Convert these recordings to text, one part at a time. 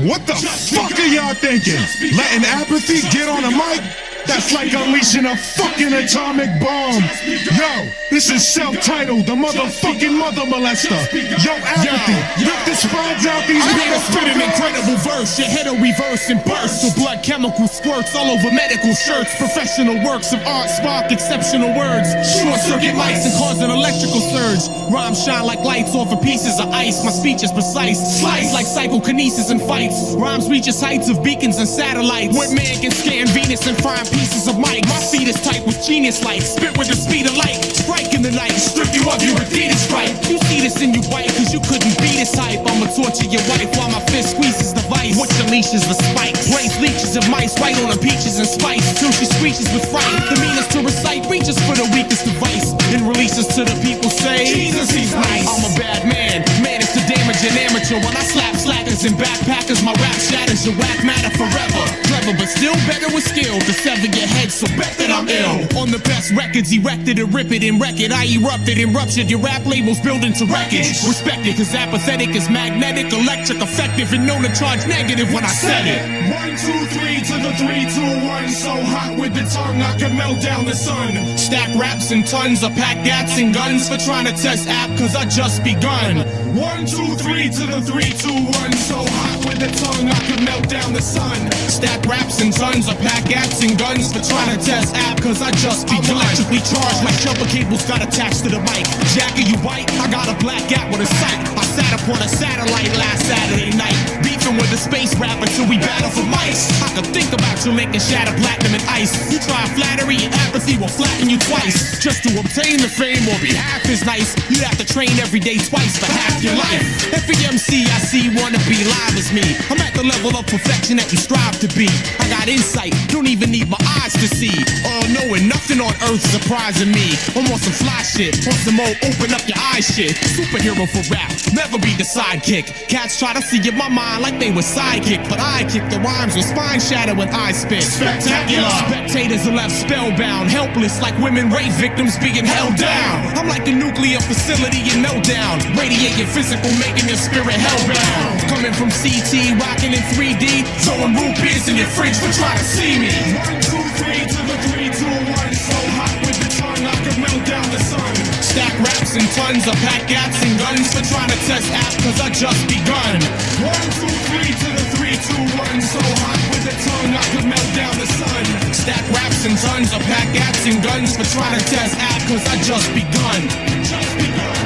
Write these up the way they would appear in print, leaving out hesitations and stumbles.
What the fuck are y'all thinking? Letting apathy get on a mic? That's like unleashing a fucking atomic bomb. Yo, this is self-titled, the motherfucking mother molester. Yo, apathy, rip the spreads out these niggas. Spit an incredible verse, your head'll reverse and burst. So blood chemical squirts all over medical shirts. Professional works of art spark exceptional words. Short circuit lights and cause an electrical surge. Rhymes shine like lights off of pieces of ice. My speech is precise, slice like psychokinesis and fights. Rhymes reaches heights of beacons and satellites. What man can scan Venus and find pieces of mic. My feet is tight with genius light. Spit with the speed of light. Strike in the night, strip you of your Adidas stripe. You see this in your white, cause you couldn't beat this hype. I'ma torture your wife while my fist squeezes the vice. What your leashes the spike. Place leeches of mice right on the peaches and spice. Till she screeches with fright. The meanest to recite reaches for the weakest device. And releases to the people say, Jesus, he's nice. I'm a bad man, managed to damage an amateur. When I slap slackers and backpackers, my rap shatters your whack matter forever. Clever, but still better with skill to sever your head, so bet that I'm ill. On the best records, erected and rip it and wreck it. I erupted and ruptured your rap labels, building to wreckage. Respect it, cause apathetic is magnetic, electric, effective, and known to charge negative when I said it. 1, 2, 3 to the 3, 2, 1. So hot with the tongue, I can melt down the sun. Stack raps and tons of pack gats and guns for trying to test app, cause I just begun. 1, 2, 3 to the 3, 2, 1. So hot with the tongue, I can melt down the sun. Stack raps and tons of pack gats and guns for trying to test app, cause I just begun. I'm electrically charged like jumper cables got attached to the mic. Jack, are you white? I got a black gap with a sight. I sat upon a satellite last Saturday night, beefing with a space rapper till we battle for mice. I could think about you making shatter platinum and ice. You try flattery and apathy will flatten you twice. Just to obtain the fame or be half as nice, you'd have to train every day twice for half your life. Every MC I see wanna be live as me. I'm at the level of perfection that you strive to be. I got insight, don't even need my eyes to see. All knowing, nothing on earth surprising me. I'm on some fly shit, on some old open up your eyes shit. Superhero for rap, never be the sidekick. Cats try to see in my mind like they were sidekick, but I kick the rhymes with spine shatter when I spit. Spectacular! Spectators are left spellbound, helpless like women rape victims being held down. I'm like a nuclear facility in meltdown, radiating physical, making your spirit hellbound. Coming from CT, rocking in 3D, throwing root beers in your fridge for trying to see me. 1, 2, 3 to the 3, 2, 1. So hot with the tongue, I can melt down the sun. Stack raps and tons of pack gats and guns for trying to test app, cause I just begun. 1, 2, 3 to the 3, 2, 1. So hot with the tongue, I can melt down the sun. Stack raps and tons of pack gats and guns for trying to test app, cause I just begun. Just begun,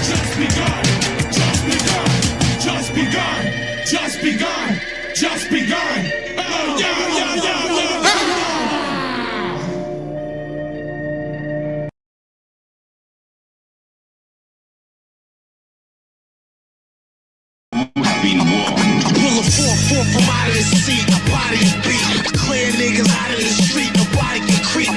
just begun, just begun, just begun, just begun, just begun. Oh, yeah, yeah, yeah, yeah. Pull a 4-4 from out of the seat, a body is beat. Clear niggas out of the street, nobody can creep.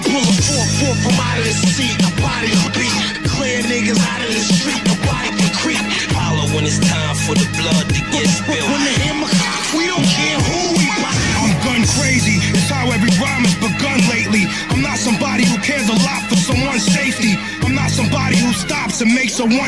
Pull a 4-4 from out of the seat, a body is beat. Clear niggas out of the street, nobody can creep. Holler when it's time for the blood to get spilled. When the hammer cock, we don't care who we buy. I'm gun crazy, it's how every rhyme has begun lately. I'm not somebody who cares a lot for someone's safety. I'm not somebody who stops and makes a 180.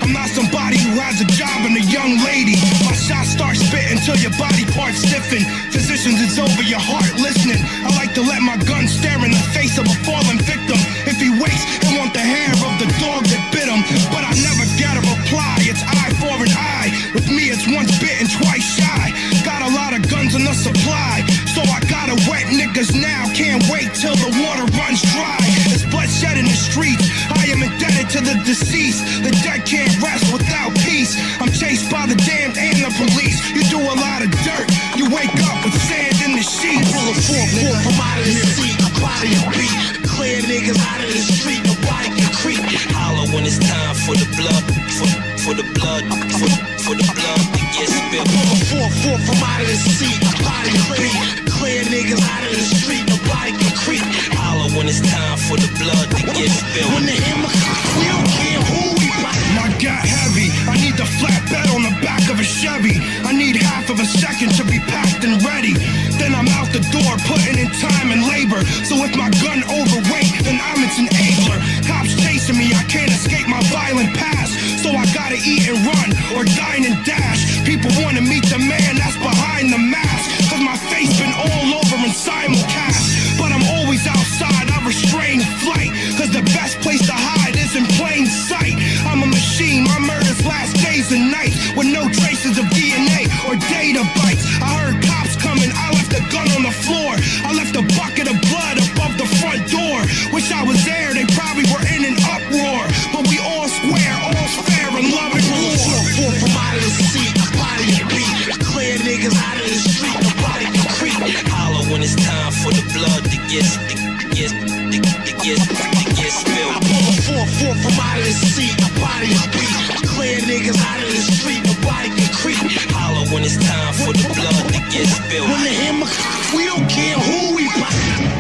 I'm not somebody who has a job and a young lady. My shots start spitting till your body parts stiffen. Physicians, it's over your heart listening. I like to let my gun stare in the face of a fallen victim. If he waits, he'll want the hair of the dog that bit him. But I never get a reply, it's eye for an eye. With me, it's once bitten, twice shy. Got a lot of guns in the supply, so I gotta wet niggas now. Can't wait till the water runs dry. There's bloodshed in the streets, I am indebted to the deceased. The dead can't rest without peace. I'm chased by the damned and the police. You do a lot of dirt, you wake up with sand in the sheets. Pull a 4-4 from out of the seat, a body is beat. Clear niggas out of the street, nobody can creep. Holler when it's time for the blood, for the blood, for the blood to get spilled. Pull a 4-4 from out of the seat, a body is beat. Clear niggas out of the street, nobody can creep. Holler when it's time for the blood to get spilled. When the hammer cock, we don't care who we buy. My got heavy, I need the flatbed on the back of a Chevy. I need half of a second to be packed and ready. Then I'm out the door, putting in time and labor. So if my gun overweight, then I'm its enabler. Cops chasing me, I can't escape my violent past. So I gotta eat and run, or dine and dash. People wanna meet the man that's behind the mask. Cause my face been all over in simulcast. But I'm always outside, I restrain flight. Cause the best place to hide is in plain sight. I'm a machine, my murders last days and nights. With no traces of DNA or data bites. I heard cops coming, I left the gun on the floor. I left a bucket of blood above the front door. Wish I was there, they probably were in an uproar. But we all square, all's fair and love and war. Four from out of the seat, a body to beat. Clear niggas out of the street, nobody can creep. Holler when it's time for the blood to get spilled. I pull a 4-4 from out of the seat, a body to beat. Clear niggas out of the street, nobody can creep. Holler when it's time for the blood to get spilled. When the hammer, we don't care who we bite.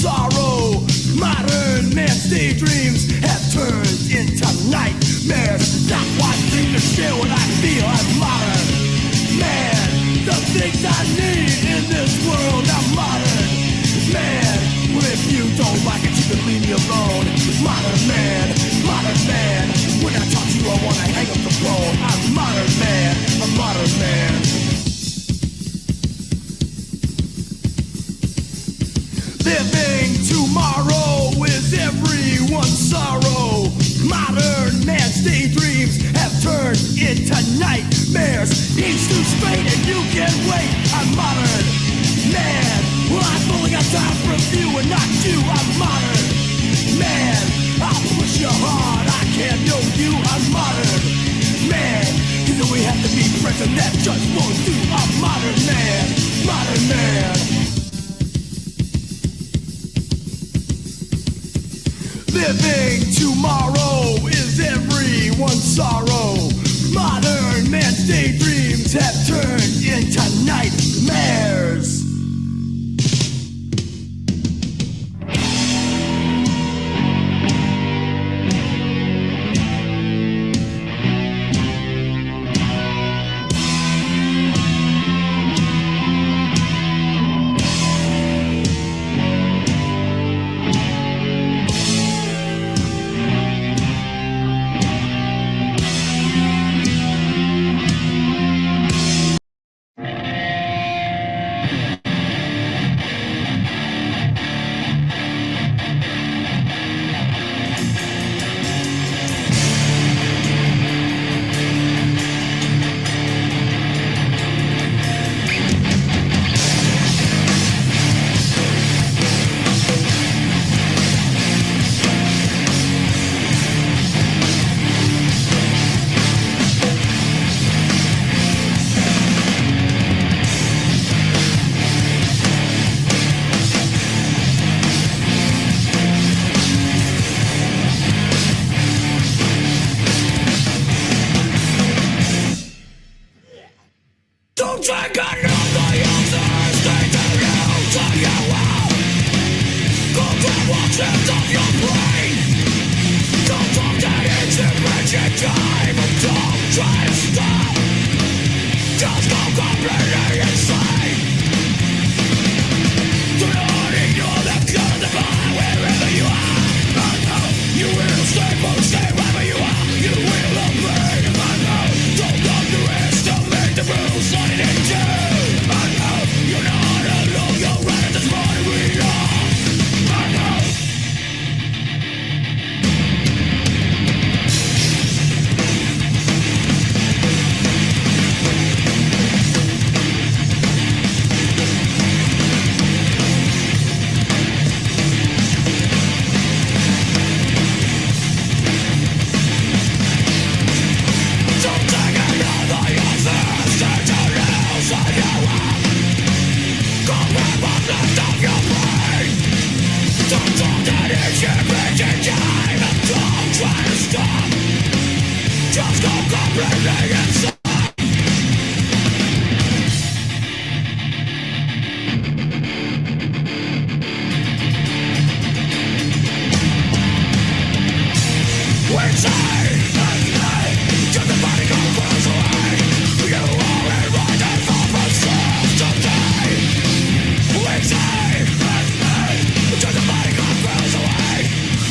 sorrow. Modern man's daydreams have turned into nightmares. Not one thing to share what I feel. I'm modern man. The things I need in this world are modern man. Well, if you don't like it, you can leave me alone. Modern man, modern man. When I talk to you, I wanna hang up the phone. I'm modern man, a modern man. Living tomorrow is everyone's sorrow. Modern man's daydreams have turned into nightmares. He's too straight and you can wait. I'm modern man. Well, I've only got time for a few and not you. I'm modern man. I'll push you hard. I can't know you. I'm modern man. Either we have to be friends and that just won't do. I'm modern man. Modern man. Living tomorrow is everyone's sorrow. Modern man's daydreams have turned into nightmares.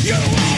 You're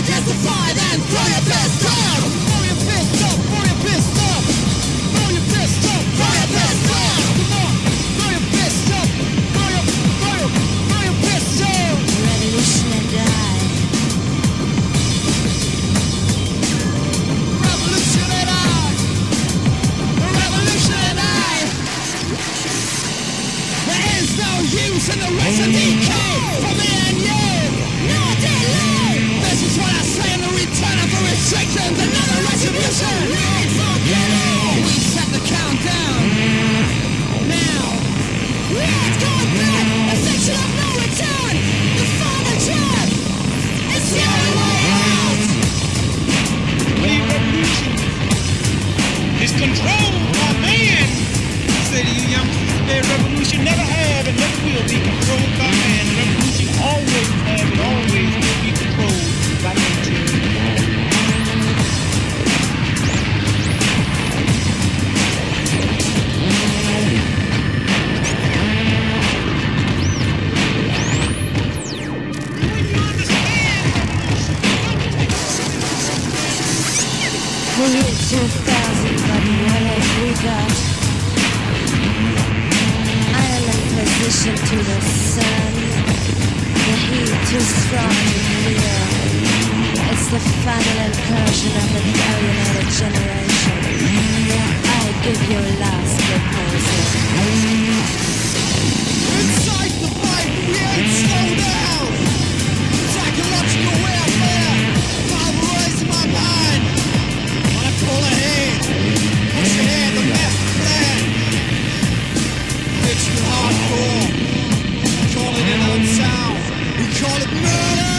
testify, then throw your fist up. Throw your fist up, throw your fist up. Throw your fist up, throw your fist up. Come on, throw your fist up. Throw your fist up. Revolution and die. Revolution and I. Revolution and I. There is no use in the rest of decay for me and you. No delay. This is what I say in the return of the restrictions. Another retribution. Right for killing. We set the countdown. Now. Let's go back. A section of no return. The final trap. It's the only way out. Believe revolution is controlled by man. I say to you youngsters today, revolution never have and never will be controlled by man. Revolution always have and always will be controlled by nature. The year 2000, but what have we got? Island position to the sun. The heat too strong to feel. It's the final incursion of the alienated generation. I give you a last proposal. Inside the fight, we ain't slow down. Psychological warfare, pulverizing my mind. Wanna pull ahead, push ahead, the master plan. Digital hardcore, we call it an unsound, we call it murder.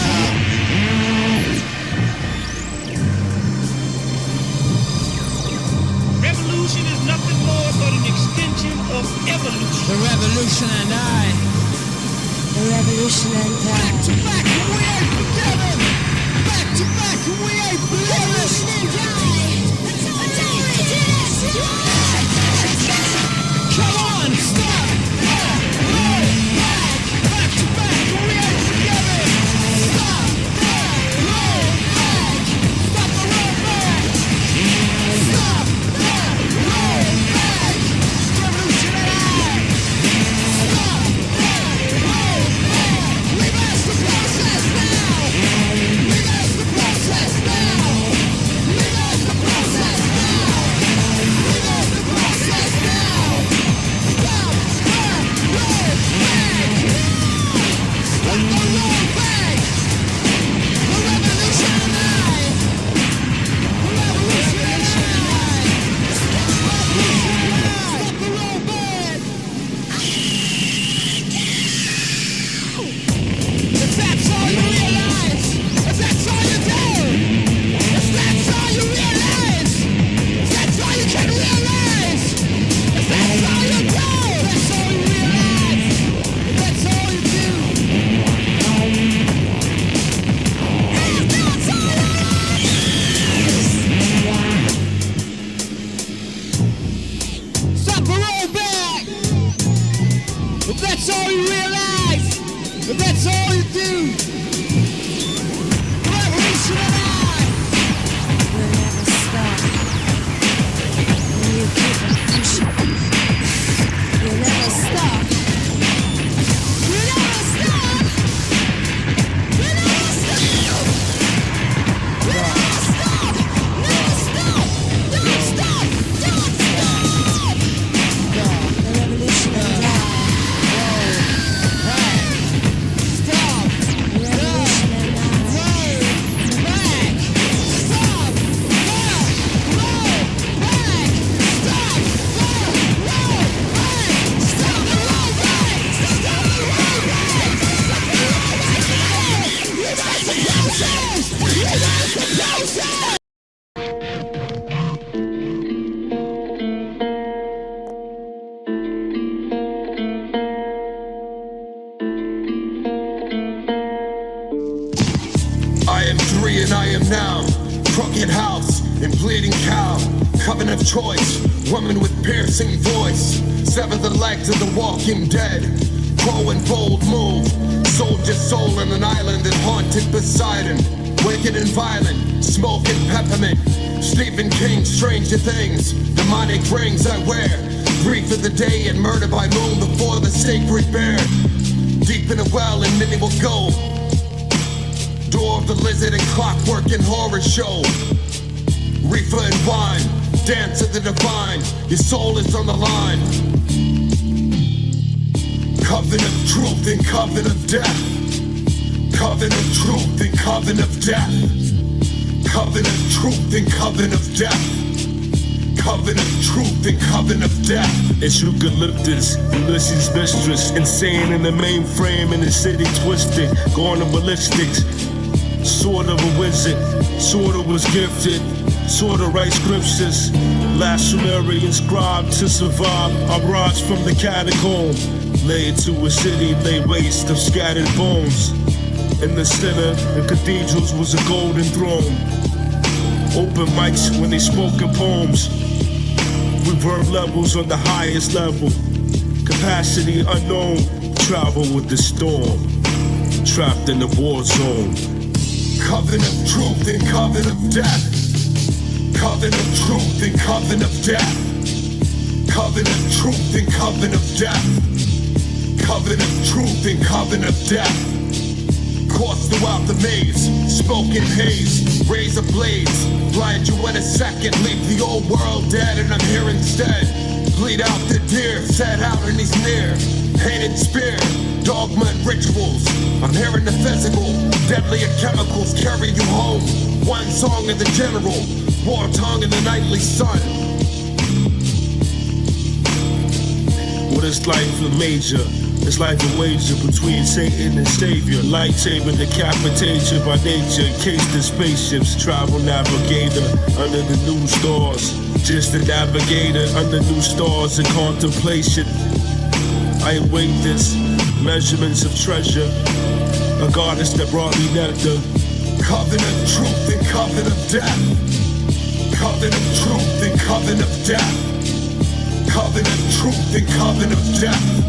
Revolution is nothing more but an extension of evolution. The revolution and I. The revolution and Back to die. back, and we ain't forgiven. Back to back, and we ain't Revolution believing. and die. Come on, stop! Roll back! Back to back, and we ain't forgiven. Stop! Roll back! Stop the roll back! Stop! Roll back! Revolution and I! Stop! Roll back! Reverse the process now! Reverse the process now! Reverse the process now! Reverse the process now! Stop! Roll back! Stop the roll back! The revolution and I! The revolution and I! Stop the roll back! If that's all you realize, if that's all you do, if that's all you realize, if that's all you can realize, if that's all you do, that's all you realize, if that's all you do. If that's all you realize. Stop the roll back. If that's all you realize, if that's all you do, revolution and I. We'll never stop. And you keep on pushing. You'll never stop. You'll never stop. You'll never stop. You'll never stop. Never stop. Don't stop. Don't stop. The revolution and die. Stop. The revolution and die. Roll back. Stop. Roll back. Stop. Roll back. Stop the roll back. Stop the roll back. Stop the roll back. Reverse the process. Reverse the process. I am three and I am now. Crooked house and bleeding cow. Coven of choice, woman with piercing voice. Sever the legs of the walking dead. Grow and bold move. Soldier soul on an island that haunted Poseidon. wicked and violent, smoking peppermint. Stephen King, Stranger Things, demonic rings I wear. Grief of the day and murder by moon before the sacred bear. Deep in a well and many will go. Door of the lizard and clockwork and horror show. Reefer and wine, dance of the divine. Your soul is on the line. Coven of truth and coven of death. Coven of truth and coven of death. Coven of truth and coven of death. Coven of truth and coven of death. It's eucalyptus, Ulysses' mistress. Insane in the mainframe in the city twisted. Going to ballistics. Sort of a wizard. Sort of was gifted. Sort of write scriptures. Last Sumerian scribe to survive. I rise from the catacomb. Laid to a city laid waste of scattered bones. In the center, the cathedrals was a golden throne. Open mics when they spoke in poems. Reverb levels on the highest level. Capacity unknown. Travel with the storm. Trapped in the war zone. Coven of truth and coven of death. Coven of truth and coven of death. Coven of truth and coven of death. Coven of truth and coven of death. Course throughout the maze, smoking haze, razor blades. Blind you in a second, leave the old world dead, and I'm here instead. Bleed out the deer, set out and he's near. Hated spear, dogma and rituals. I'm hearing the physical, deadlier chemicals carry you home. One song in the general, war tongue in the nightly sun. What is life a major? It's like a wager between Satan and Savior. Lightsaber decapitation by nature. Encased in spaceships. Travel navigator under the new stars. Just a navigator under new stars in contemplation. I await this. Measurements of treasure. A goddess that brought me nectar. Coven of truth and coven of death. Coven of truth and coven of death. Coven of truth and coven of death.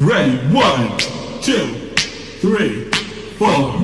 Ready, 1, 2, 3, 4.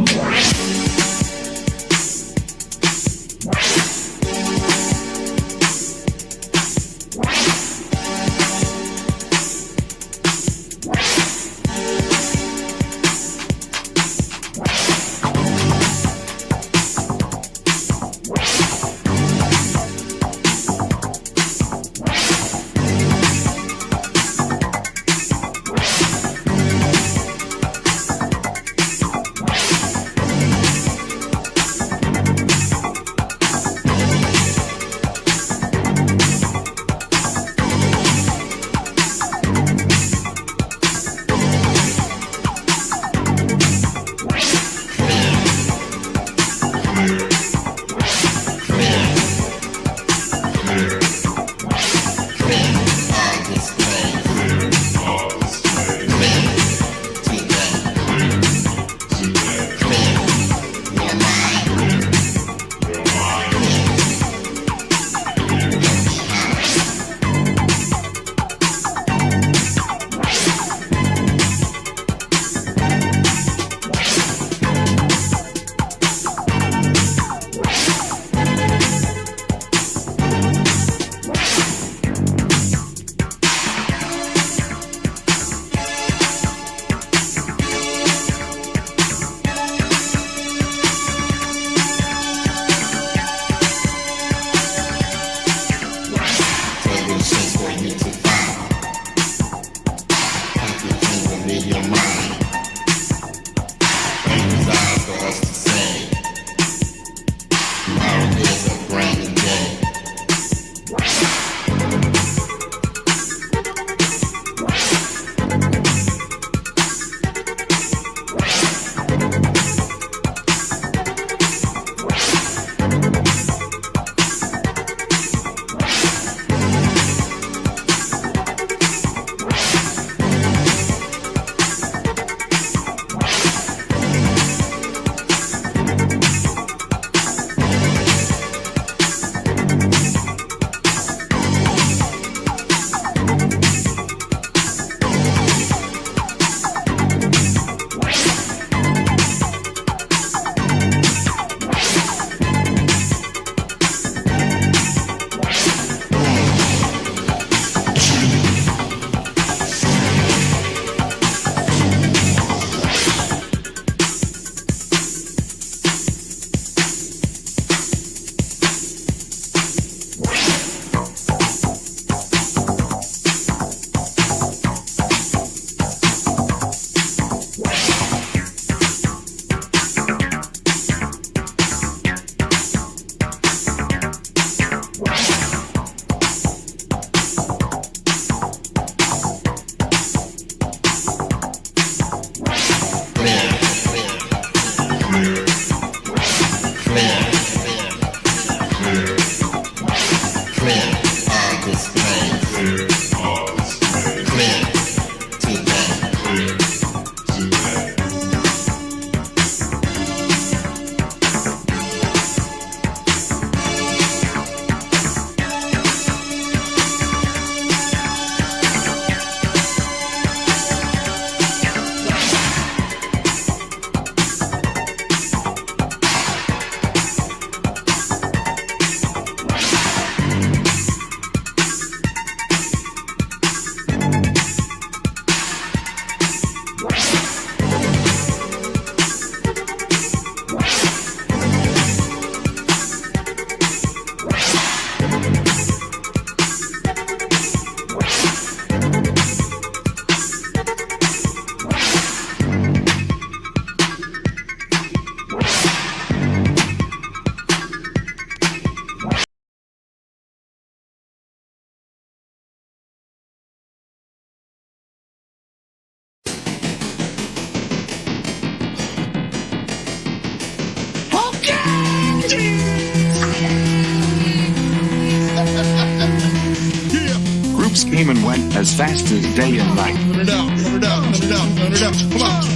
Groups came and went as fast as day and night.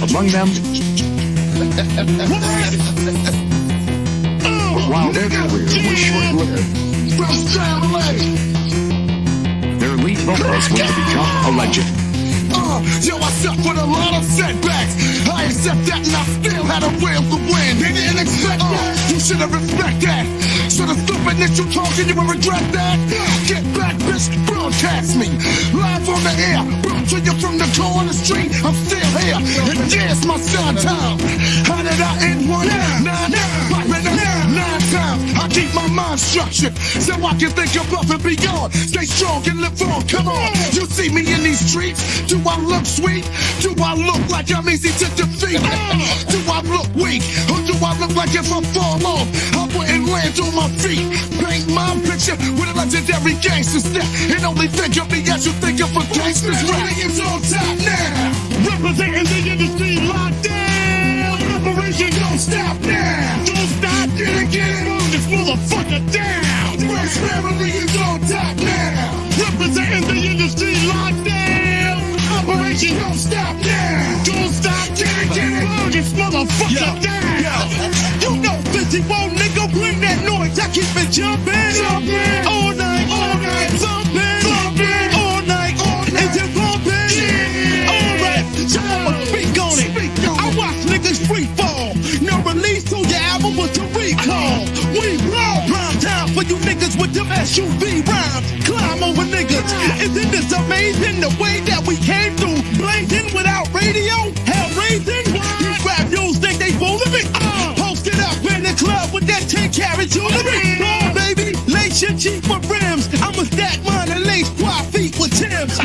Among them, but while their career was short-lived, their lead vocalist was to become a legend. Yo, I suffered a lot of setbacks. I accept that and I still had a will to win. They didn't expect that. You should have respect that. So the stupid that you talking, you will regret that. Get back, bitch, broadcast me. Live on the air, brought to you from the corner street. I'm still here, and yes, my son time. How did I end one? Nine times. I keep my mind structured so I can think above and beyond. Stay strong and live on. Come on, you see me in these streets. Do I look sweet? Do I look like I'm easy to defeat? Do I look weak? Or do I look like if I fall off, I wouldn't land on my feet? Paint my picture with a legendary gangster step, and only think of me as you think of a gangster's rap. It's on top now. Representing the industry locked down. Operation don't stop now. Don't stop. Get it on this motherfucker down. Fresh family is on top now. Representing the industry locked down. Operation don't stop now. Don't stop. Get it on this motherfucker down. You know 51 nigga, bring that noise. I keep it jumping. All night. Thumping. All night. Is it bumping? Yeah. Alright, so I'ma speak on it. I watch niggas free fall. No release to your album was a recall. We blow. Prime time for you niggas with them SUV rhymes. Climb over niggas. Isn't this amazing the way that we came through? Blazing without radio? Hell raising? These rap news think they fooling me? Posted up in the club with that 10-carat jewelry. Oh, baby, lace your cheek with rims. I'ma stack mine and lace 12 feet with Tim's.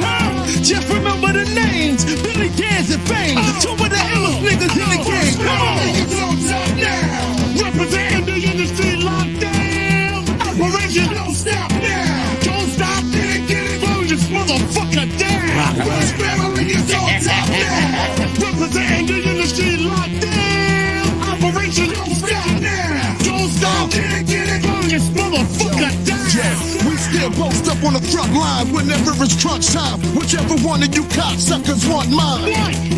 Just remember the names. Billy Dance and Fame. Two of the illest niggas in the game. Come on. Niggas on top now. Representing the industry locked down. Operation don't stop now. Don't stop. Get it. Burn this motherfucker down. Fresh family is on top now. Representing the industry locked down. Operation don't stop now. Don't stop. Get it. Burn this motherfucker down. We still post up on the front line whenever it's crunch time. Whichever one of you cocksuckers want mine.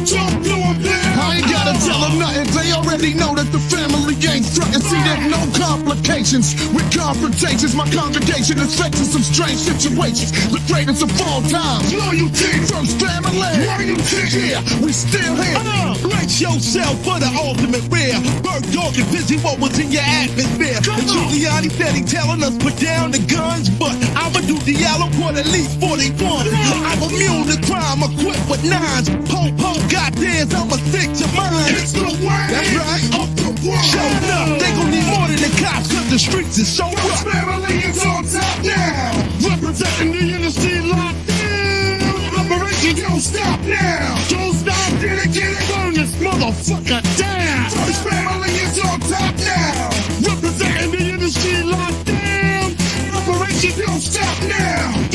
Jump to them down. I ain't gotta tell them nothing. They already know that the family ain't frontin'. See, there's no complications with confrontations. My congregation is facing some strange situations. The greatest of all time. Loyalty. First family. Loyalty. Yeah, we still here. Brace yourself for the ultimate rare. Bird dog and busy what was in your atmosphere. And Giuliani said he telling us put down the guns, but I'ma do the yellow for at least 41. I'm immune to crime, equipped with nines. Po, goddamn, I'ma stick to mine. It's the way. That's right. Up the world. Showing up, they gon' need more than the cops, cause the streets is so rough. Family is on top now. Representing the industry locked down. Operation don't stop now. Don't stop. Get it. Burn this motherfucker down. First family is on top now. Representing the industry locked down. Operation don't stop now.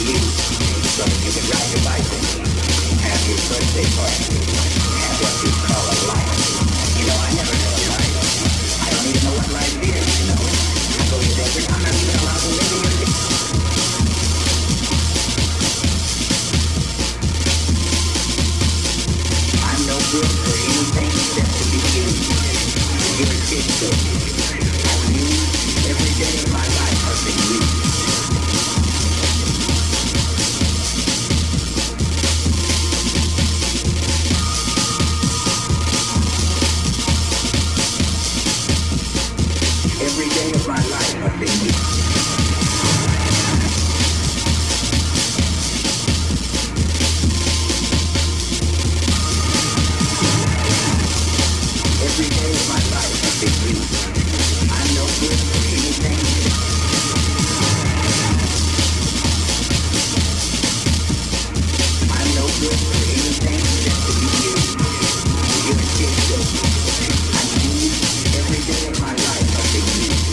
you. So that you can ride your bike with me, have your birthday party, have what you call a life. You know, I never had a life. I don't even know what life is, you know. I go to desert, I'm not even allowed to live in your city. I'm no good for anything except to be used. You're a kid, so I'm used every day of my life. I've been used. Every day of my life I've been used. Every day of my life I've been used. I'm no good for anything. I'm no good for anything except to be used. You're a kid, so I'm used every day of my life. I've been used.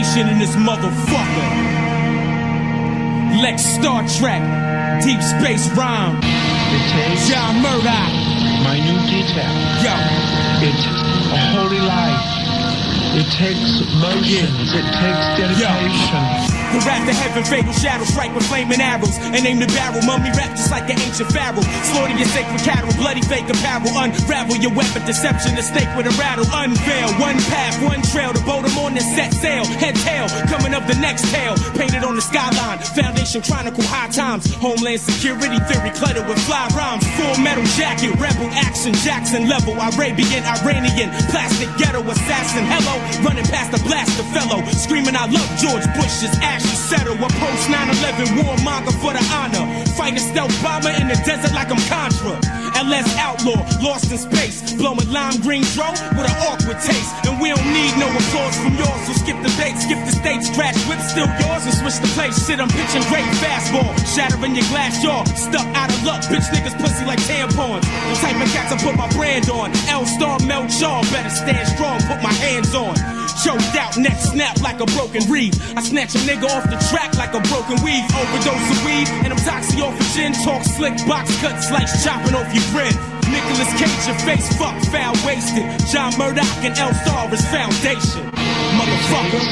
revolution in this motherfucker. Lex Star Trek, Deep Space Rhyme, John Murdoch, minute detail. Yo, it's a holy life. It takes motions. It takes dedication. The wrath of heaven, fatal shadow, strike with flaming arrows and aim the barrel. Mummy rap just like an ancient pharaoh. Slaughter your sacred cattle, bloody fake apparel. Unravel your weapon, deception, the snake with a rattle. Unveil, one path, one trail. The boat I'm on and set sail. Head tail, coming up the next tale. Painted on the skyline, foundation chronicle, high times. Homeland security theory cluttered with fly rhymes. Full metal jacket, rebel action, Jackson level. Arabian, Iranian, plastic ghetto assassin. Hello, running past the blaster fellow. Screaming I love George Bush's ashes settle. A post 9/11 warmonger for the honor. Fight a stealth bomber in the desert like I'm Contra. LS outlaw, lost in space. Blowing lime green throw with an awkward taste. And we don't need no applause from yours. So skip the date, skip the state, scratch whip still yours. And switch the place, shit I'm pitching great fastball. Shattering your glass jaw, stuck out of luck. Bitch niggas pussy like tampons. The type of cats I put my brand on. L-Star Mel Shaw, better stand strong, put my hands on. Choked out, neck snap like a broken reed. I snatch a nigga off the track like a broken weave. Overdose of weed, and I'm toxic off of gin. Talk slick, box cut, slice chopping off your grin. Nicolas Cage, your face fuck, foul wasted. John Murdoch and L-Star is foundation. Motherfucker.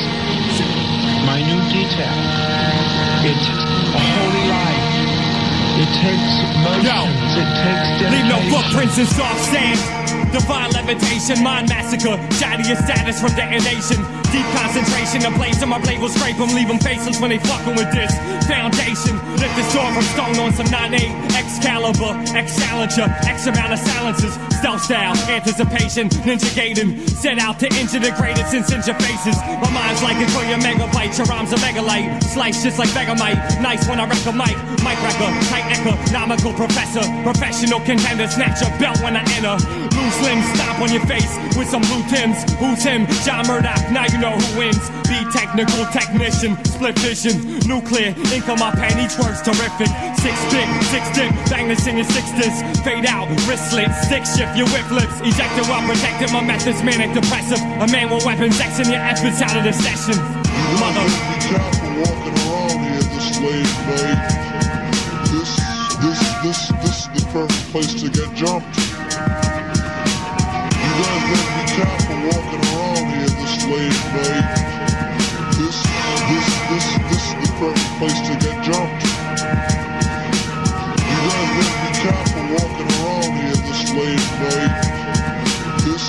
Minute detail. It's a holy life. It takes motions. It takes dedication. Leave no footprints in soft sand. Divine levitation, mind massacre. Shatter your status from detonation. Deep concentration, the blades of my blade will scrape them. Leave them faceless when they fucking with this foundation. Lift this door from stone on some 9-8. Excalibur, X-Challenger, X amount of silences. Stealth style, anticipation, ninja gating. Set out to injure the greatest and cinch your faces. My mind's like a trillion megabytes. Your rhymes a megalite. Slice just like Vegamite. Nice when I wreck a mic. Mic wrecker, tight economical professor. Professional contender, snatch your belt when I enter. Loose limbs, stomp on your face with some blue Tims. Who's him? John Murdoch, now you know who wins. Be technical technician, split vision, nuclear, ink on my pen, each word's terrific. Six dip, bang this in your six disc. Fade out, wrist slit, stick shift, your whip lips. Ejected while protected, my method's manic depressive. A man with weapons, Xing your efforts out of the session. Mother. Be careful walking around here, the slave mate. This is the perfect place to get jumped. You guys better be careful walking around here, the slave mate. This is the perfect place to get jumped. You guys better be careful walking around here, the slave mate. This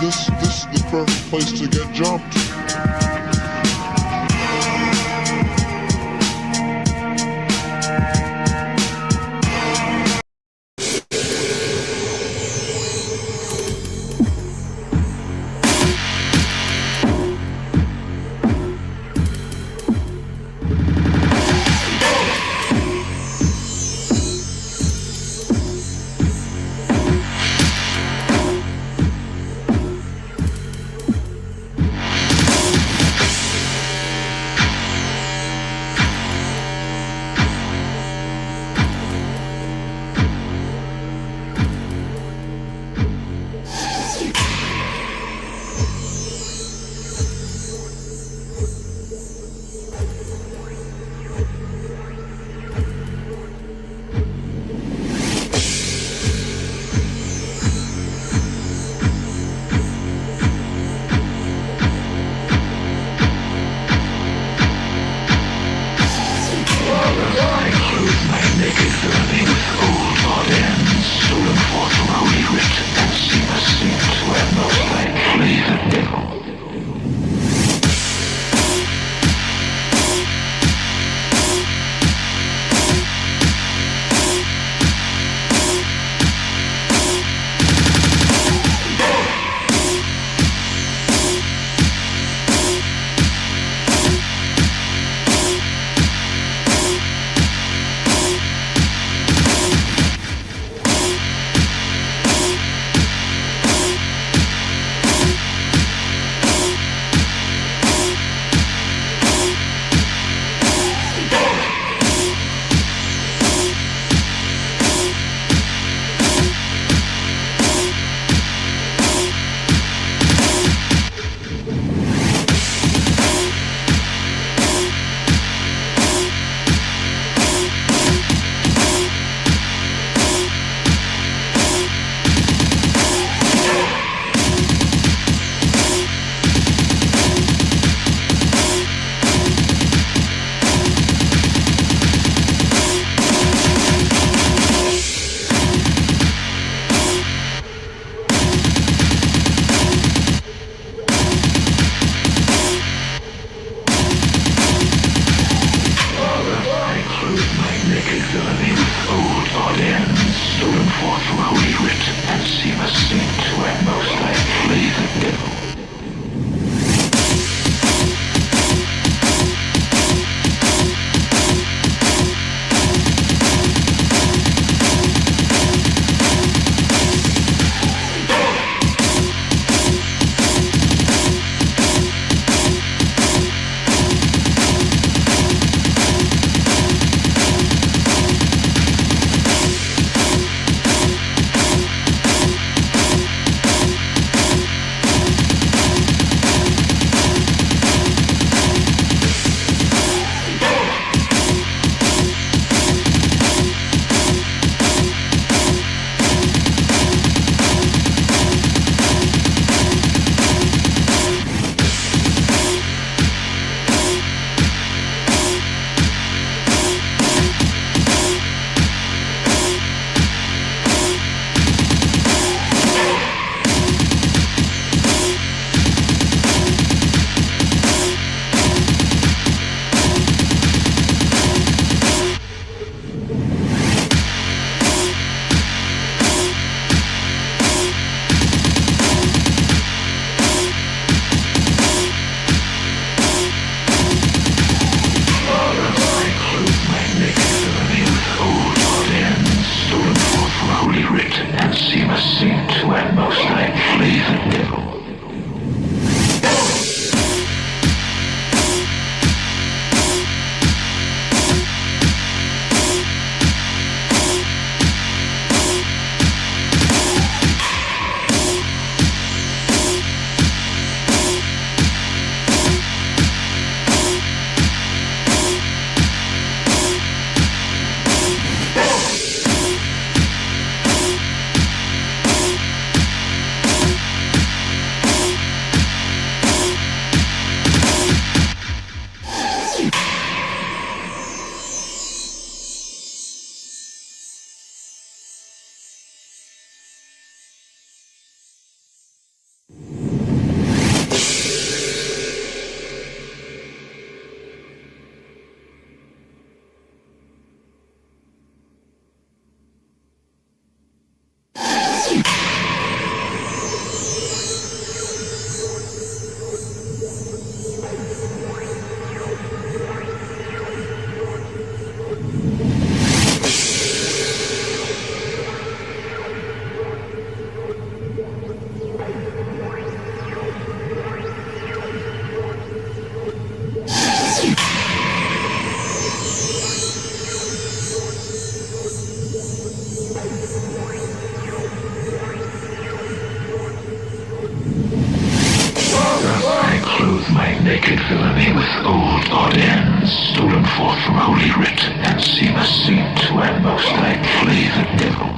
is the perfect place to get jumped. and seem a saint to at most I flee the devil. Naked villainy with old odd ends, stolen forth from Holy Writ, and seem a saint to at most I flee the devil.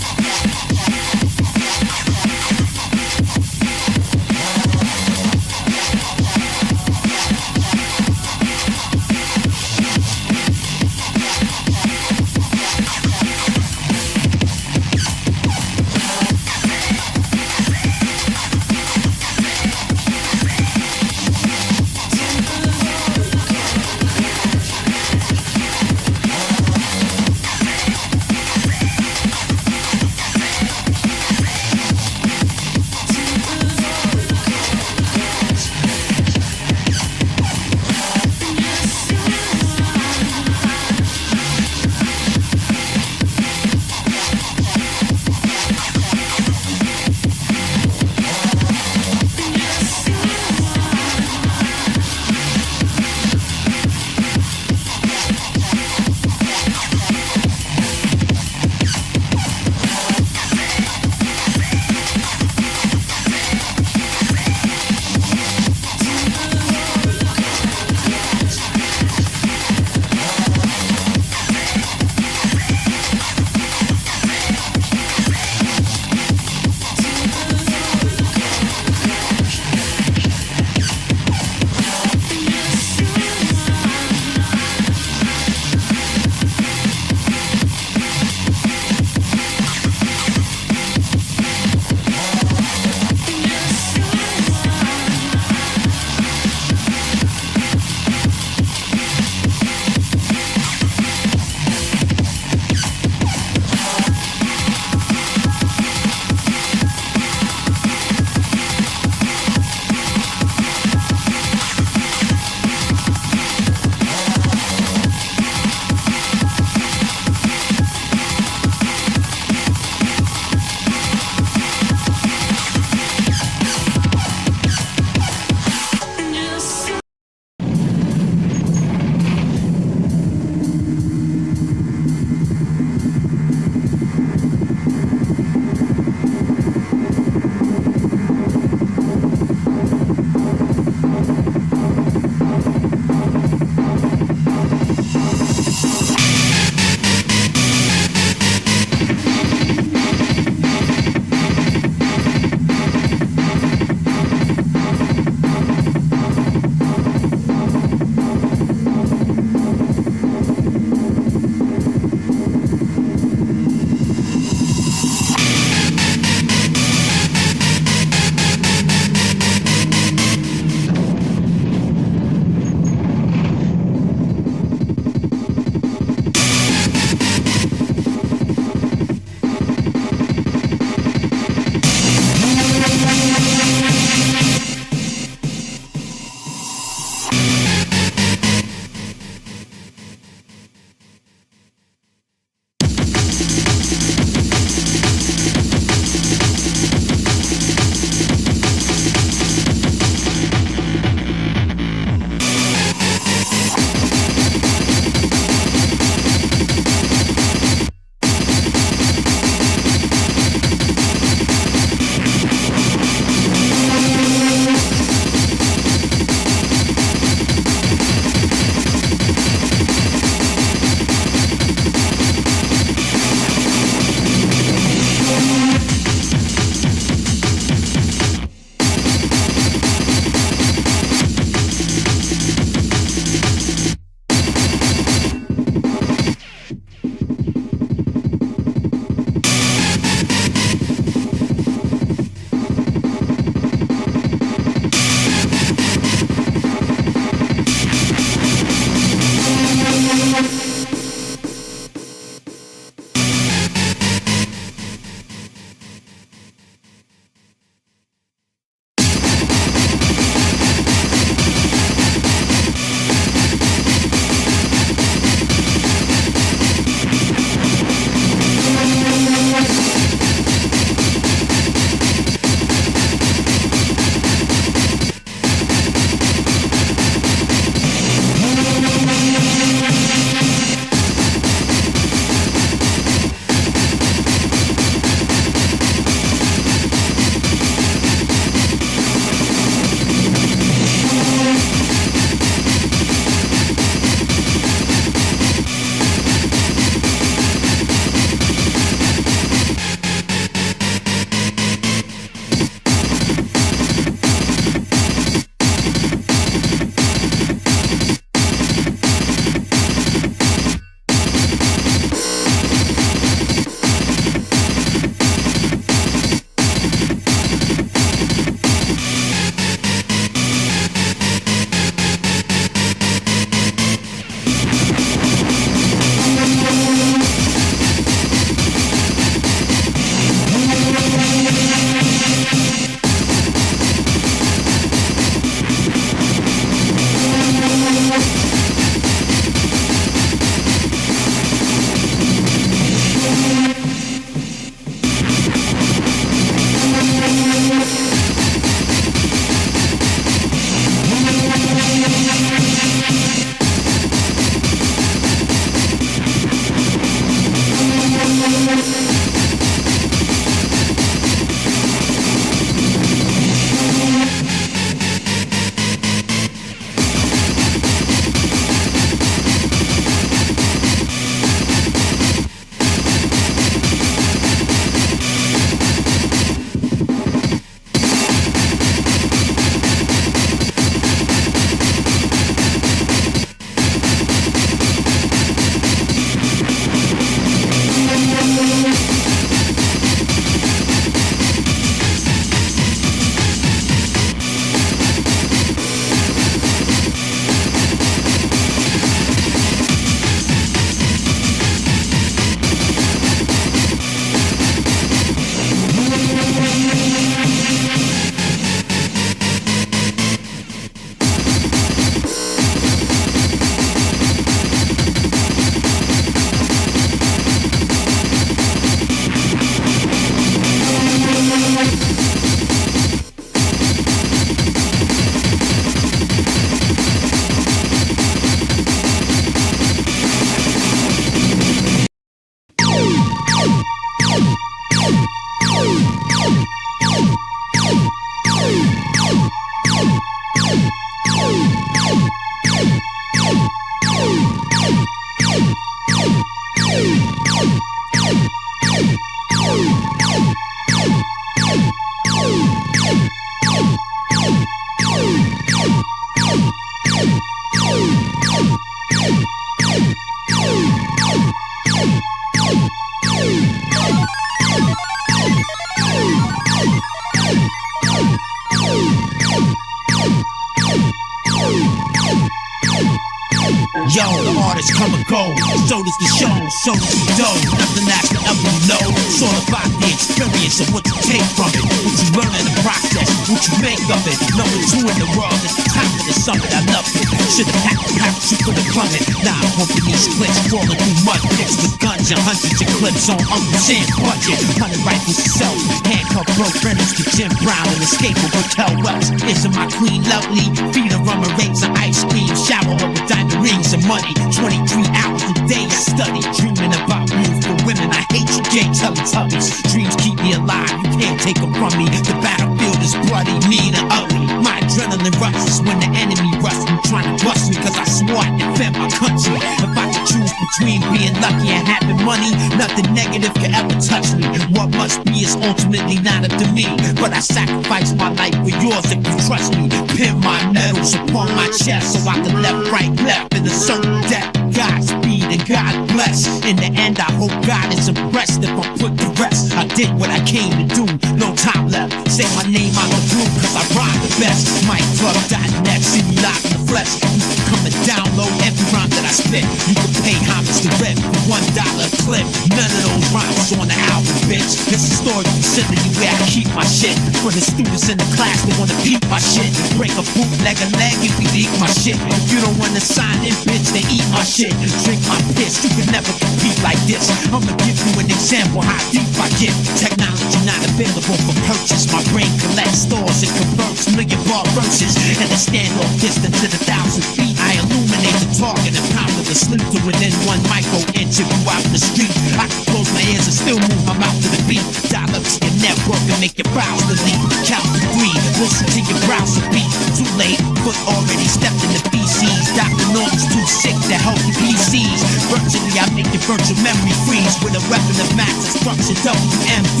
yo, the artists come and go. So does the show, so does the dough. Nothing that's ever low. It's all about the experience of what you take from it, what you learn in the process, what you make of it. Number 2 in the world is the top of the summit. I love it. Should've packed the parachute for the plummet. Now I'm pumping these clips, crawling through mud pits with guns and hundreds of clips on Uncle Sam's budget. 100 rifles itself, handcuff broke rentals to Jim Brown and escape with Raquel Welch. Isn't my queen lovely? Feed her rum and raise her ice cream, shower her with diamond rings and money. 23 hours a day of study, dreaming about beautiful women. I hate you gay Teletubbies. Dreams keep me alive, you can't take them from me. The battlefield is bloody, mean and ugly. My adrenaline rushes when the enemy rushes me, trying to bust me, cause I swore I'd defend my country. If I could choose between being lucky and having money, nothing negative could ever touch me. What must be is ultimately not up to me, but I sacrifice my life for yours if you trust me. Pin my medals upon my chest so I can left, right, left in a certain depth. Godspeed and God bless. In the end, I hope God is impressed if I put the rest. I did what I came to do, no time left. Say my name out the blue, cause I rhyme the best. MikeClub.net, see me live in the flesh. You can come and download every rhyme that I spit. You can pay homage to Red for $1 a clip. None of those rhymes on the album, bitch. It's a storage facility where I keep my shit. For the students in the class that wanna peep my shit. Break a bootleg a leg if you leak my shit. If you don't wanna sign in, bitch, then eat my shit. Drink my piss, you can never compete like this. I'ma give you an example how deep I get. Technology not available for purchase. My brain collects, stores, and converts million bar verses. And the standoff distance to the 1,000 feet. I illuminate the target and pound the sleep to within 1 micro inch of you out in the street. I can close my ears and still move my mouth to the beat. Dial up to your network and make your brows delete. Count to 3, listen to your browser beat. Too late, foot already stepped in the feces. Dr. Norman's too sick to help your PCs. Virtually, I make your virtual memory freeze with a weapon of mass destruction, WMV.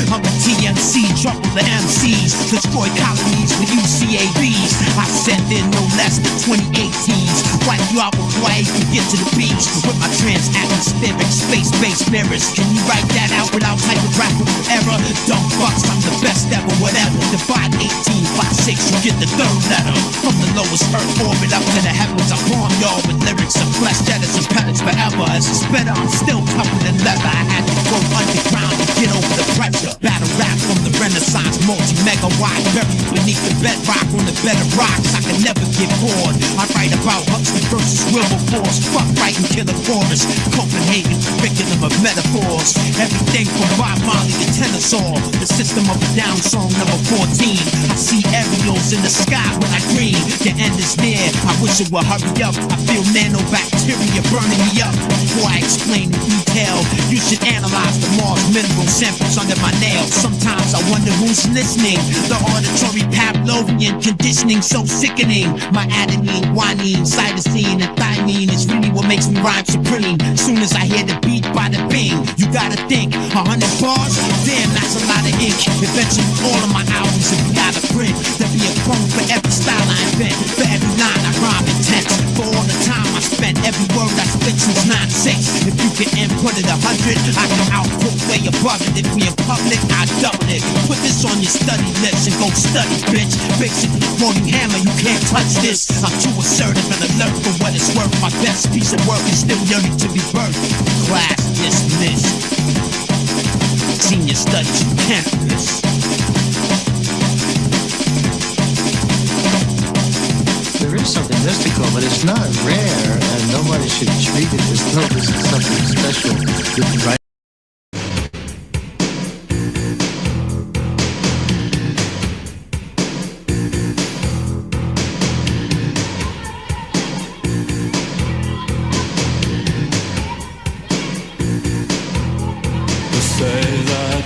I'm a TMC, trouble the MCs. Destroy colonies with UCAVs. I send in no less than 2018s. Wipe you out before I even get to the beach. With my trans-atmospheric space-based mirrors. Can you write that out without typographical error? Dumb fucks, I'm the best ever, whatever. Divide 18 by 6, you get the 3rd letter. From the lowest earth orbit up to the heavens, I bomb y'all with lyrics of flesh, jetters, and pellets forever. As it's better, I'm still tougher than leather. I had to go underground to get over the pressure. Battle rap from the Renaissance, multi-mega wide, buried beneath the bedrock on the bed of rocks. I can never get bored. I write about Huxley versus Wilberforce. Fuck writing killer chorus. Copenhagen curriculum of metaphors. Everything from Bob Marley to Tennyson. The system of a down song number 14. I see aerials in the sky when I dream. The end is near. I wish it would hurry up. I feel nanobacteria burning me up. Before I explain in detail, you should analyze the Mars mineral samples under my nails. Sometimes I wonder who's listening. The auditory Pavlovian conditioning so sickening. My adenine, guanine, cytosine, and thymine is really what makes me rhyme supreme. Soon as I hear the beat by the bing, you gotta think 100 bars? Damn, that's a lot of ink. Eventually all of my albums will be out of print. There'll be a clone for every style I invent. For every line I rhyme intense. For all the time I spent, every word I spit since 9-6. If you can input it 100, I can output way above it. If we in public, I double it. Put this on your study list and go study, bitch. Basically, quoting Hammer, you can't touch this. I'm too assertive and alert for what it's worth. My best piece of work is still yearning to be birthed. Class dismissed. Senior studies campus. There is something mystical, but it's not rare, and nobody should treat it as though this is something special. Right?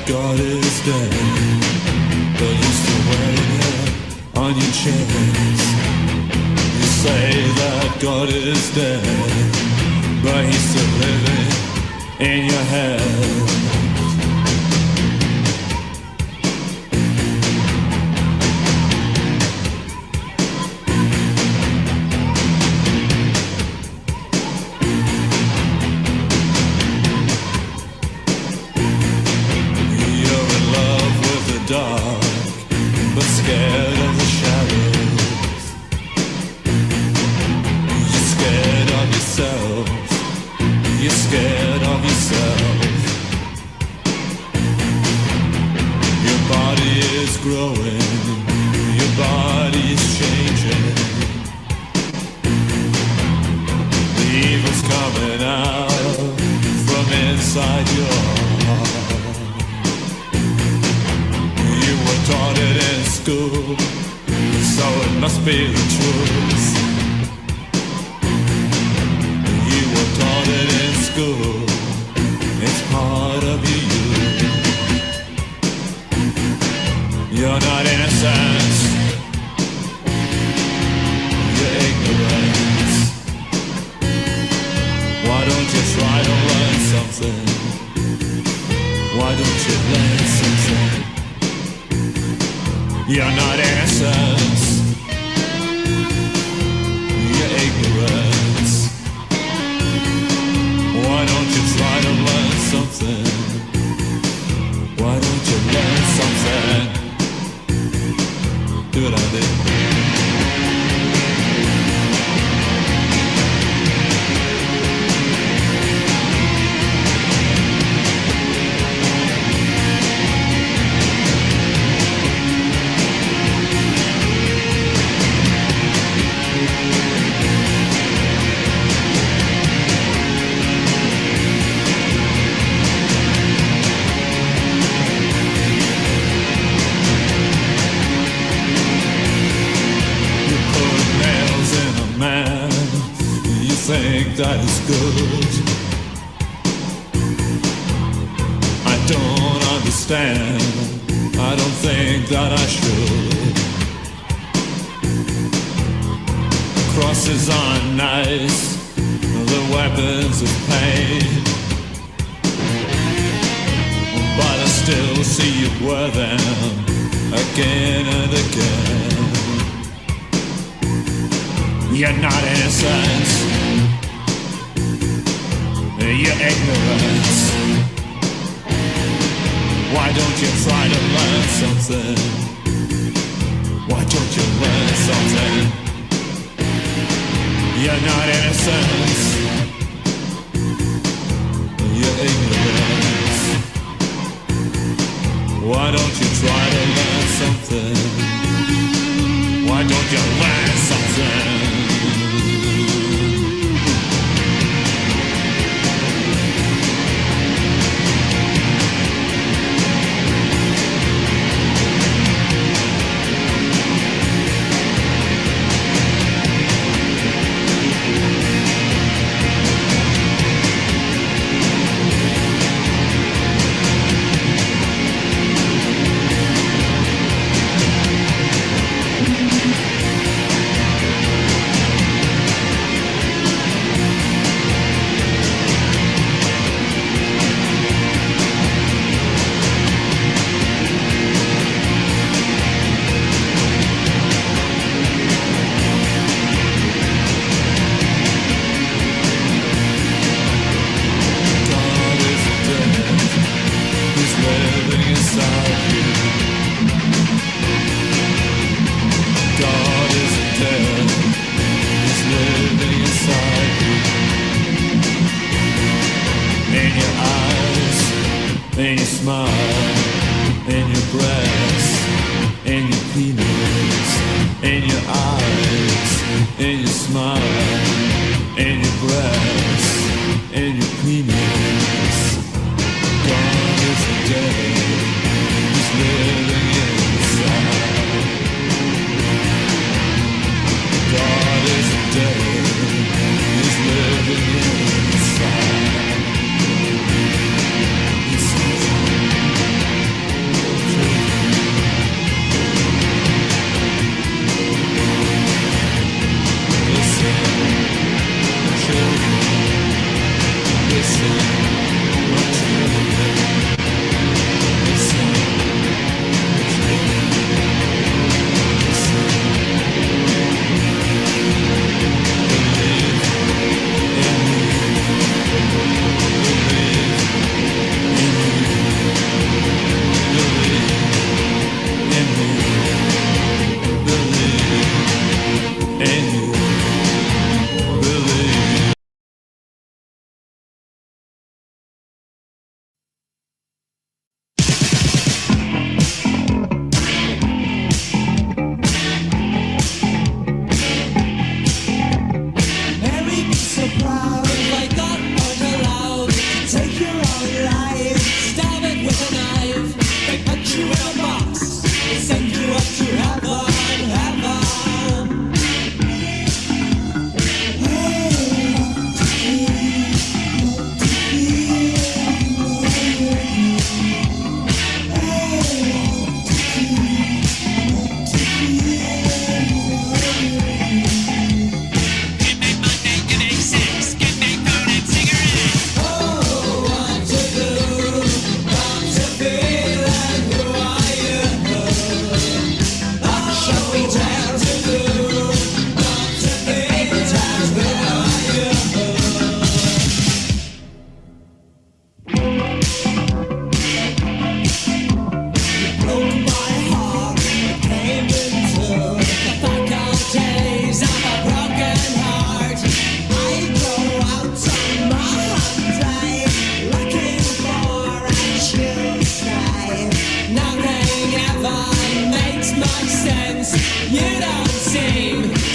God is dead, but you still waiting on your chance. You say that God is dead, but he's still living in your head. Dark, but scared of the shadows. You're scared of yourself. going, your body's changing. The evil's coming out from inside your heart. You were taught it in school, so it must be the truth. You were taught it in school, it's part of you. You're not innocent, you're ignorant. Why don't you try to learn something? Why don't you learn something? You're not innocent, you're ignorant. Why don't you try to learn something? Why don't you learn something? Good idea. Think that is good. I don't understand. I don't think that I should. Crosses are nice, the weapons of pain, but I still see you wear them again and again. You're not innocent, you're ignorant. Why don't you try to learn something? Why don't you learn something? You're not innocent, you're ignorant. Why don't you try to learn something? Why don't you learn something? In your smile, in your breath, in your penis, in your eyes, in your smile, in your breath, in your penis. God is dead, he's living inside. God is dead, he's living inside. Children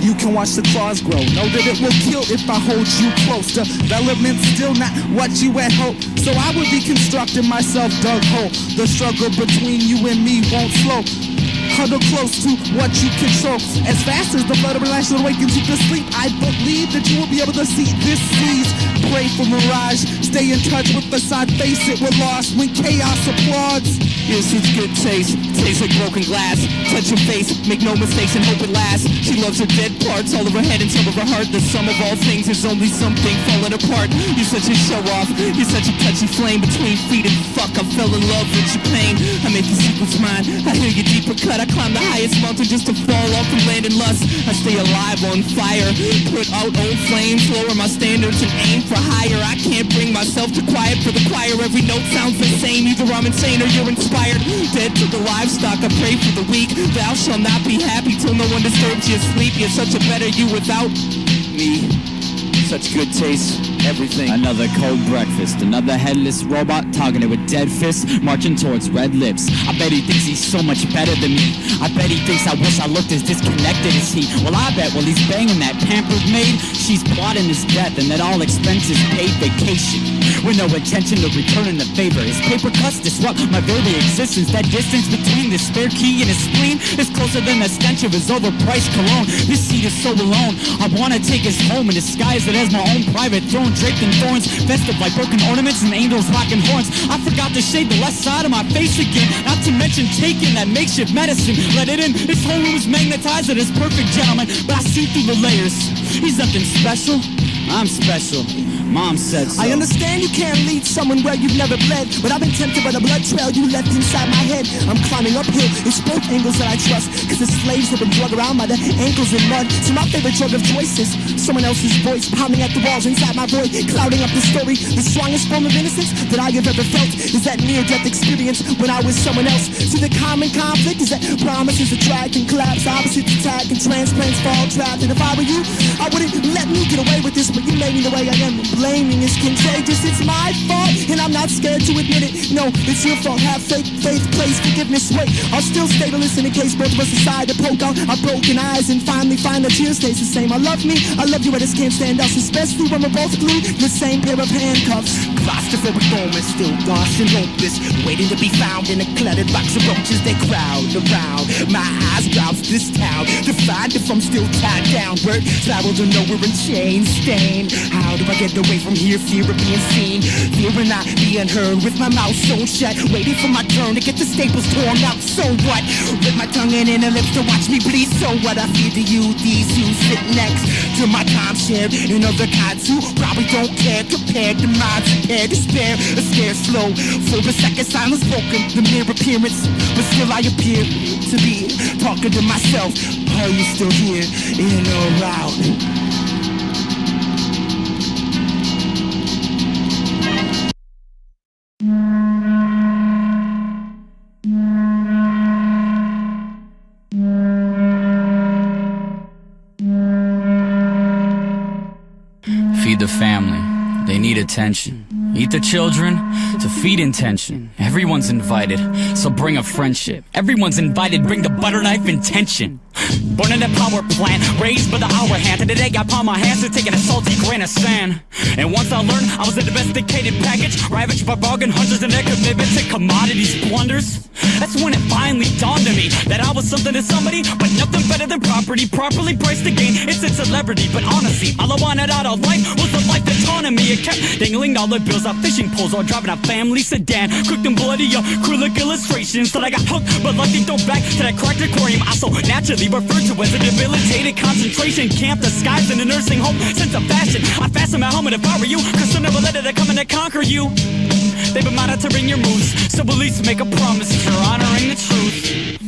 You can watch the claws grow. Know that it will kill if I hold you close. Development still not what you had hoped. So I would be constructing myself dug hole. The struggle between you and me won't slow. Huddle close to what you control. As fast as the blood of relaxation awakens you to sleep, I believe that you will be able to see this seas. Pray for mirage. Stay in touch with the side. Face it, we're lost when chaos applauds. Here's such good taste. Tastes like broken glass. Touch your face, make no mistakes and hope it lasts. She loves her dead parts all of her head and some of her heart. The sum of all things is only something falling apart. You're such a show off. You're such a touchy flame between feet and fuck. I fell in love with your pain. I make the secrets mine. I hear your deeper cut. I climb the highest mountain just to fall off and land in lust. I stay alive on fire. Put out old flames. Lower my standards and aim for higher. I can't bring myself to quiet for the choir. Every note sounds the same. Either I'm insane or you're inspired. Dead to the livestock. I pray for the weak. Thou shalt not be happy till no one disturbs your sleep. You're such a better you without me. Such good taste, everything. Another cold breakfast, another headless robot targeted with dead fists, marching towards red lips. I bet he thinks he's so much better than me. I bet he thinks I wish I looked as disconnected as he. Well, I bet while he's banging that pampered maid, she's plotting his death and that all expenses paid vacation. With no intention of returning the favor. His paper cuts disrupt my very existence. That distance between the spare key and his spleen is closer than the stench of his overpriced cologne. This seat is so alone. I wanna take us home in disguise that has my own private throne draped in thorns, festive like broken ornaments and angels rocking horns. I forgot to shade the left side of my face again. Not to mention taking that makeshift medicine. Let it in. This whole room is magnetized at his perfect gentleman, but I see through the layers. He's nothing special. I'm special. Mom said so. I understand you can't lead someone where you've never bled, but I've been tempted by the blood trail you left inside my head. I'm climbing uphill, it's both angles that I trust, cause the slaves have been drug around by the ankles in mud. So my favorite drug of choice is someone else's voice pounding at the walls inside my void, clouding up the story. The strongest form of innocence that I have ever felt is that near-death experience when I was someone else. See, the common conflict is that promises attract and collapse, opposites attack and transplants fall trapped. And if I were you, I wouldn't let me get away with this, but you made behaving the way I am. Blaming is contagious. It's my fault, and I'm not scared to admit it. No, it's your fault. Have faith, place forgiveness. Wait, I'll still stay to listen in case both of us decide to poke out our broken eyes and finally find that tears taste the same. I love me, I love you, I just can't stand us, especially when we're both glued to the same pair of handcuffs. Claustrophobic moments, still lost and hopeless, waiting to be found in a cluttered box of roaches. They crowd around my eyes, browse this town to find if I'm still tied down. Word travel to nowhere in chains stained. How do I get away from here? Fear of being seen, fear of not being heard, with my mouth sewn shut, waiting for my turn to get the staples torn out. So what? With my tongue in the lips to watch me bleed. So what? I feed to you these who sit next to my timeshare and other kinds who probably don't care compared to minds impaired. Despair, a scarce flow. For a second, silence broken, the mere appearance, but still I appear to be talking to myself. Are you still here? In or out? Feed the family, they need attention. Eat the children to feed intention. Everyone's invited, so bring a friendship. Everyone's invited, bring the butter knife intention. Born in a power plant, raised by the hour hand. And today I palm my hands to taking a salty grain of sand. And once I learned I was a domesticated package, ravaged by bargain hunters and their commitment to commodities blunders. That's when it finally dawned on me that I was something to somebody, but nothing better than property. Properly priced to gain instant celebrity. But honestly, all I wanted out of life was a life that's on me. It kept dangling dollar bills off fishing poles while driving a family sedan. Cooked in bloody acrylic illustrations till I got hooked, but lucky throw back to that cracked aquarium I so naturally referred to as a debilitated concentration camp disguised in a nursing home sense of fashion. I fasten my helmet if I were you, cause I never let it come in to conquer you. They've been monitoring your moves, so at least make a promise that you're honoring the truth.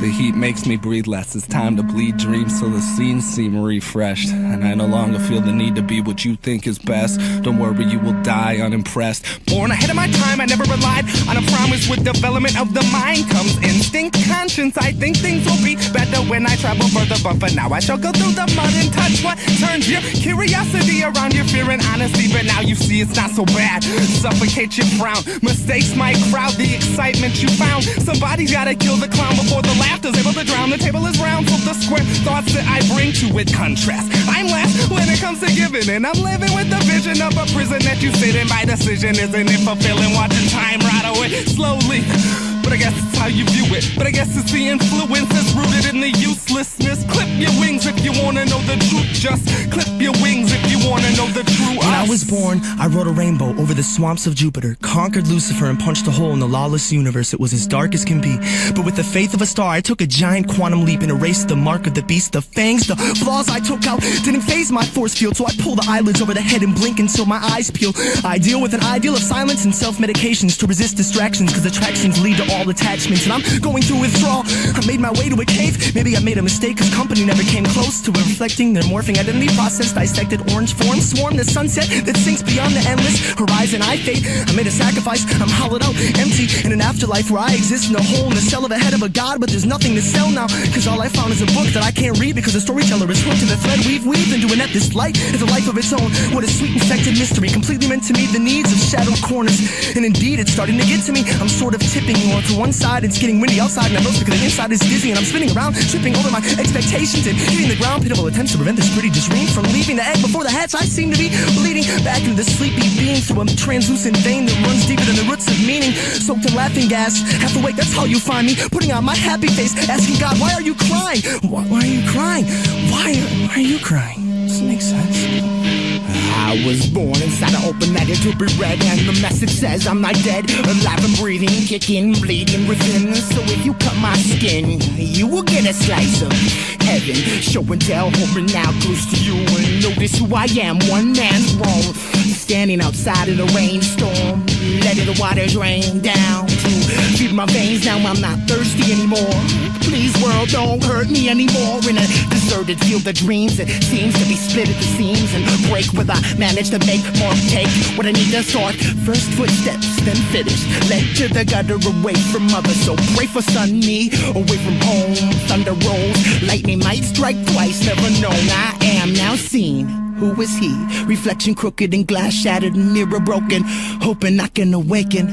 The heat makes me breathe less. It's time to bleed dreams so the scenes seem refreshed. And I no longer feel the need to be what you think is best. Don't worry, you will die unimpressed. Born ahead of my time, I never relied on a promise. With development of the mind comes instinct, conscience. I think things will be better when I travel further, but for now I shall go through the mud and touch what turns your curiosity around your fear and honesty. But now you see it's not so bad. Suffocate your frown. Mistakes might crowd the excitement you found. Somebody's gotta kill the clown before the laughter's able to drown. The table is round, so the square thoughts that I bring to it contrast. I'm last when it comes to giving, and I'm living with the vision of a prison that you sit in. My decision isn't it fulfilling, watching time ride away slowly. But I guess it's how you view it. But I guess it's the influence that's rooted in the uselessness. Clip your wings if you wanna know the truth. Just clip your wings if you wanna know the truth. When I was born, I rode a rainbow over the swamps of Jupiter, conquered Lucifer and punched a hole in the lawless universe. It was as dark as can be, but with the faith of a star, I took a giant quantum leap and erased the mark of the beast. The fangs, the flaws I took out didn't phase my force field, so I pull the eyelids over the head and blink until my eyes peel. I deal with an ideal of silence and self-medications to resist distractions, cause attractions lead to all attachments. And I'm going through withdrawal. I made my way to a cave. Maybe I made a mistake, cause company never came close to reflecting their morphing identity process. Dissected orange form, swarm the sunset that sinks beyond the endless horizon. I fade, I made a sacrifice. I'm hollowed out, empty in an afterlife where I exist in a hole in the cell of a head of a god. But there's nothing to sell now, cause all I found is a book that I can't read, because the storyteller is hooked to the thread we've weaved into a net. This light is a life of its own. What a sweet infected mystery, completely meant to meet the needs of shadowed corners. And indeed it's starting to get to me. I'm sort of tipping more to one side. It's getting windy outside and I know because the inside is dizzy, and I'm spinning around, tripping over my expectations and hitting the ground. Pitiful attempts to prevent this pretty dream from leaving the egg before the hatch. I seem to be bleeding back into the sleepy being through a translucent vein that runs deeper than the roots of meaning. Soaked in laughing gas, half awake, that's how you find me, putting on my happy face, asking God, why are you crying? Why are you crying? Why are you crying? Does it make sense? I was born inside an open letter to be read, and the message says I'm not dead, alive and breathing, kicking, bleeding within. So if you cut my skin, you will get a slice of heaven. Show and tell, hovering out close to you, and notice who I am. One man's wrong, standing outside of the rainstorm, letting the water drain down to feed my veins. Now I'm not thirsty anymore. Please, world, don't hurt me anymore. In a deserted field of dreams, it seems to be split at the seams and break. Will I manage to make more take what I need to start? First footsteps, then finish, led to the gutter, away from mother. So pray for sunny, away from home. Thunder rolls, lightning might strike twice, never known. I am now seen. who is he? Reflection crooked and glass shattered and mirror broken, hoping I can awaken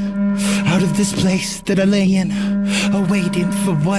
out of this place that I lay in, awaiting for what?